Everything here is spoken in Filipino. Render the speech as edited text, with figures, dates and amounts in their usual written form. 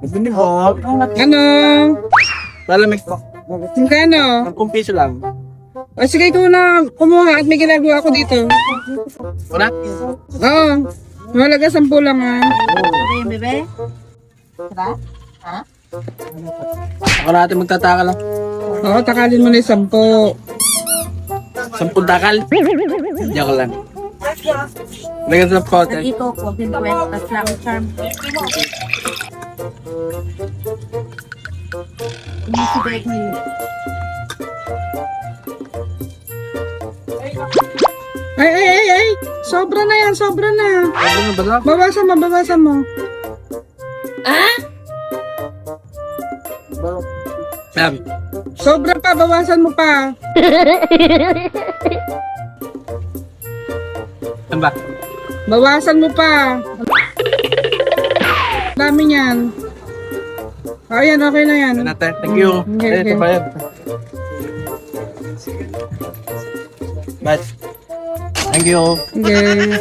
Bibili po. Ano? Lalamig po. Magkano? 10 piso lang. O sige, ikaw na kumuha at may ginagawa ako dito. Wala? Oo. Malaga 10 lang ah. Bebe? Ako natin magtataka lang. Oo, takalin mo na yung 10. 10 takal. Joke lang. Lagyan sa pote. Dito po, pinwet at lang charm. Hindi si Greg niyo. Ay! Sobra na yan, sobra na. Ano ba lang? Bawasan mo. Sabi. Sobra pa, bawasan mo pa. Ano ba? Bawasan mo pa. Dami niyan. Ayan, okay na yan. Natin. Thank you. Okay. Ito pa yan. Bye. Thank you. Okay.